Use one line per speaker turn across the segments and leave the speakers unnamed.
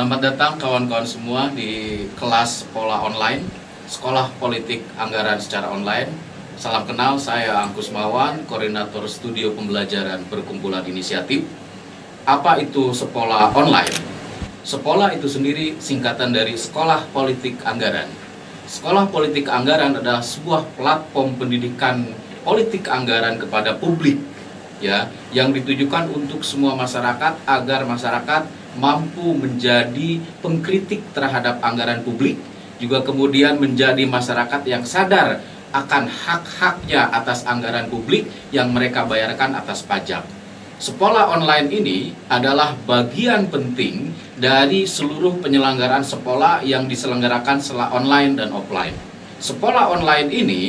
Selamat datang kawan-kawan semua di kelas Pola Online, Sekolah Politik Anggaran secara online. Salam kenal, saya Angkus Mawan, Koordinator Studio Pembelajaran Perkumpulan Inisiatif. Apa itu Sekolah Online? Sekolah itu sendiri singkatan dari Sekolah Politik Anggaran. Sekolah Politik Anggaran adalah sebuah platform pendidikan politik anggaran kepada publik, ya, yang ditujukan untuk semua masyarakat agar masyarakat mampu menjadi pengkritik terhadap anggaran publik, juga kemudian menjadi masyarakat yang sadar akan hak-haknya atas anggaran publik yang mereka bayarkan atas pajak. Sekolah online ini adalah bagian penting dari seluruh penyelenggaraan sekolah yang diselenggarakan secara online dan offline. Sekolah online ini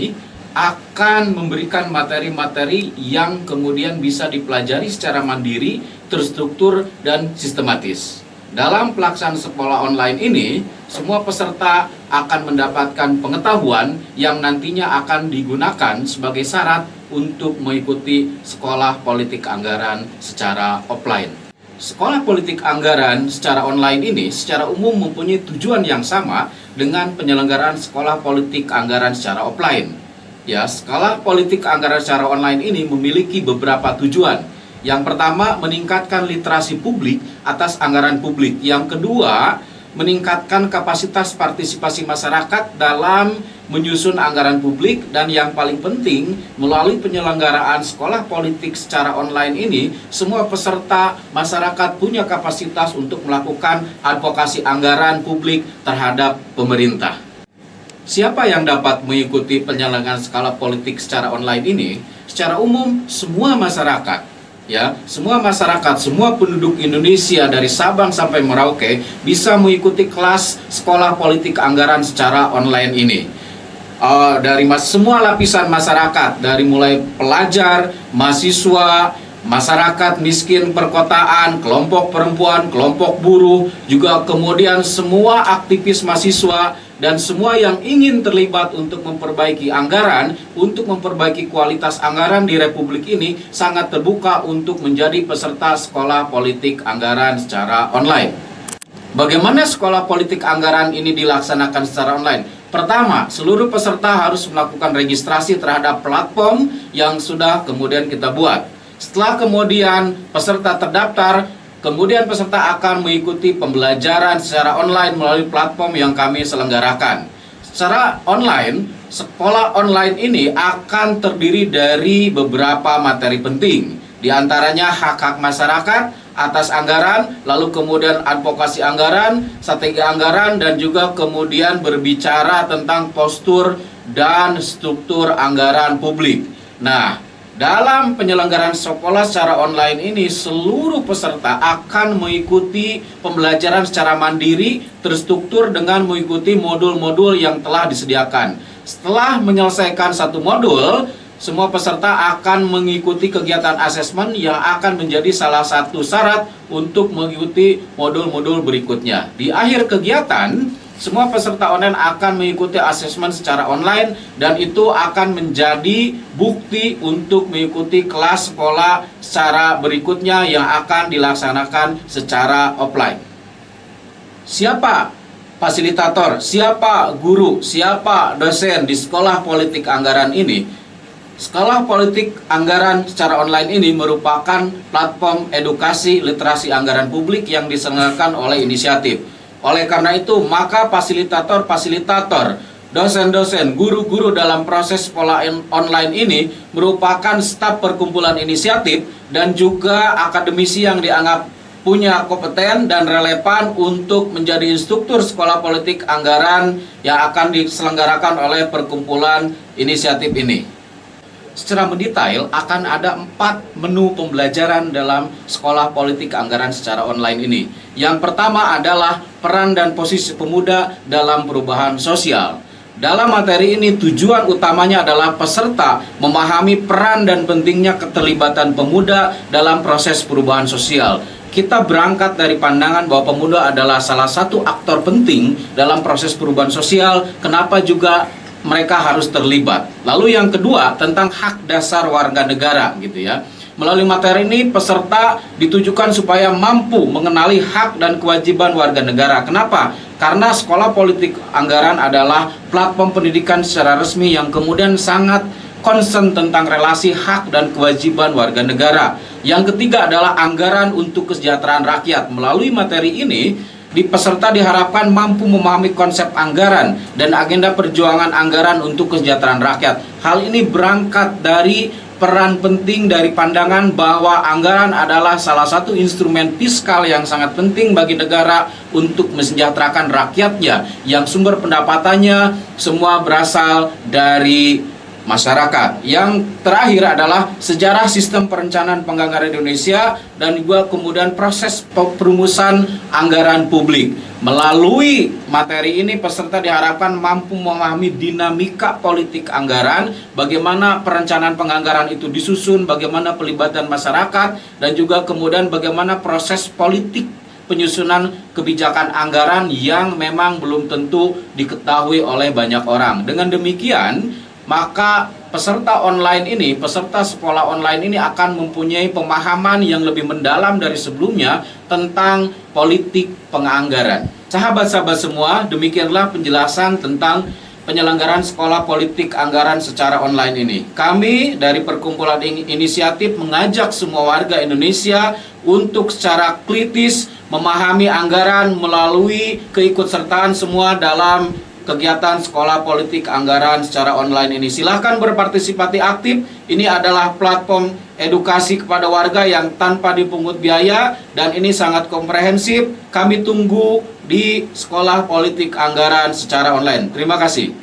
akan memberikan materi-materi yang kemudian bisa dipelajari secara mandiri, terstruktur, dan sistematis. Dalam pelaksanaan sekolah online ini, semua peserta akan mendapatkan pengetahuan yang nantinya akan digunakan sebagai syarat untuk mengikuti sekolah politik anggaran secara offline. Sekolah politik anggaran secara online ini secara umum mempunyai tujuan yang sama dengan penyelenggaraan sekolah politik anggaran secara offline. Ya, sekolah politik anggaran secara online ini memiliki beberapa tujuan. Yang pertama, meningkatkan literasi publik atas anggaran publik. Yang kedua, meningkatkan kapasitas partisipasi masyarakat dalam menyusun anggaran publik. Dan yang paling penting, melalui penyelenggaraan sekolah politik secara online ini, semua peserta masyarakat punya kapasitas untuk melakukan advokasi anggaran publik terhadap pemerintah. Siapa yang dapat mengikuti penyelenggaraan skala politik secara online ini? Secara umum, semua masyarakat, ya, semua masyarakat, semua penduduk Indonesia dari Sabang sampai Merauke bisa mengikuti kelas sekolah politik anggaran secara online ini. Dari semua lapisan masyarakat, dari mulai pelajar, mahasiswa, masyarakat miskin perkotaan, kelompok perempuan, kelompok buruh, juga kemudian semua aktivis mahasiswa, dan semua yang ingin terlibat untuk memperbaiki anggaran, untuk memperbaiki kualitas anggaran di Republik ini sangat terbuka untuk menjadi peserta sekolah politik anggaran secara online. Bagaimana sekolah politik anggaran ini dilaksanakan secara online? Pertama, seluruh peserta harus melakukan registrasi terhadap platform yang sudah kemudian kita buat. Setelah kemudian peserta terdaftar, kemudian peserta akan mengikuti pembelajaran secara online melalui platform yang kami selenggarakan. Secara online, sekolah online ini akan terdiri dari beberapa materi penting. Di antaranya hak-hak masyarakat atas anggaran, lalu kemudian advokasi anggaran, strategi anggaran, dan juga kemudian berbicara tentang postur dan struktur anggaran publik. Nah, dalam penyelenggaraan sekolah secara online ini, seluruh peserta akan mengikuti pembelajaran secara mandiri, terstruktur dengan mengikuti modul-modul yang telah disediakan. Setelah menyelesaikan satu modul, semua peserta akan mengikuti kegiatan asesmen yang akan menjadi salah satu syarat untuk mengikuti modul-modul berikutnya. Di akhir kegiatan, semua peserta online akan mengikuti asesmen secara online dan itu akan menjadi bukti untuk mengikuti kelas sekolah secara berikutnya yang akan dilaksanakan secara offline. Siapa fasilitator, siapa guru, siapa dosen di sekolah politik anggaran ini? Sekolah politik anggaran secara online ini merupakan platform edukasi literasi anggaran publik yang diselenggarakan oleh inisiatif. Oleh karena itu, maka fasilitator, dosen-dosen, guru-guru dalam proses sekolah online ini merupakan staf perkumpulan inisiatif dan juga akademisi yang dianggap punya kompeten dan relevan untuk menjadi instruktur sekolah politik anggaran yang akan diselenggarakan oleh perkumpulan inisiatif ini. Secara mendetail akan ada 4 menu pembelajaran dalam sekolah politik anggaran secara online ini. Yang pertama adalah peran dan posisi pemuda dalam perubahan sosial. Dalam materi ini tujuan utamanya adalah peserta memahami peran dan pentingnya keterlibatan pemuda dalam proses perubahan sosial. Kita berangkat dari pandangan bahwa pemuda adalah salah satu aktor penting dalam proses perubahan sosial. Kenapa juga mereka harus terlibat. Lalu yang kedua tentang hak dasar warga negara gitu ya. Melalui materi ini, peserta ditujukan supaya mampu mengenali hak dan kewajiban warga negara. Kenapa? Karena Sekolah Politik Anggaran adalah platform pendidikan secara resmi yang kemudian sangat concern tentang relasi hak dan kewajiban warga negara. Yang ketiga adalah anggaran untuk kesejahteraan rakyat. Melalui materi ini, peserta diharapkan mampu memahami konsep anggaran dan agenda perjuangan anggaran untuk kesejahteraan rakyat. Hal ini berangkat dari peran penting dari pandangan bahwa anggaran adalah salah satu instrumen fiskal yang sangat penting bagi negara untuk mensejahterakan rakyatnya yang sumber pendapatannya semua berasal dari masyarakat. Yang terakhir adalah sejarah sistem perencanaan penganggaran Indonesia dan juga kemudian proses perumusan anggaran publik. Melalui materi ini peserta diharapkan mampu memahami dinamika politik anggaran, bagaimana perencanaan penganggaran itu disusun, bagaimana pelibatan masyarakat, dan juga kemudian bagaimana proses politik penyusunan kebijakan anggaran yang memang belum tentu diketahui oleh banyak orang. Dengan demikian, maka peserta sekolah online ini akan mempunyai pemahaman yang lebih mendalam dari sebelumnya tentang politik penganggaran. Sahabat-sahabat semua, demikianlah penjelasan tentang penyelenggaraan sekolah politik anggaran secara online ini. Kami dari Perkumpulan Inisiatif mengajak semua warga Indonesia untuk secara kritis memahami anggaran melalui keikutsertaan semua dalam kegiatan sekolah politik anggaran secara online ini. Silahkan berpartisipasi aktif. Ini adalah platform edukasi kepada warga yang tanpa dipungut biaya dan ini sangat komprehensif. Kami tunggu di sekolah politik anggaran secara online. Terima kasih.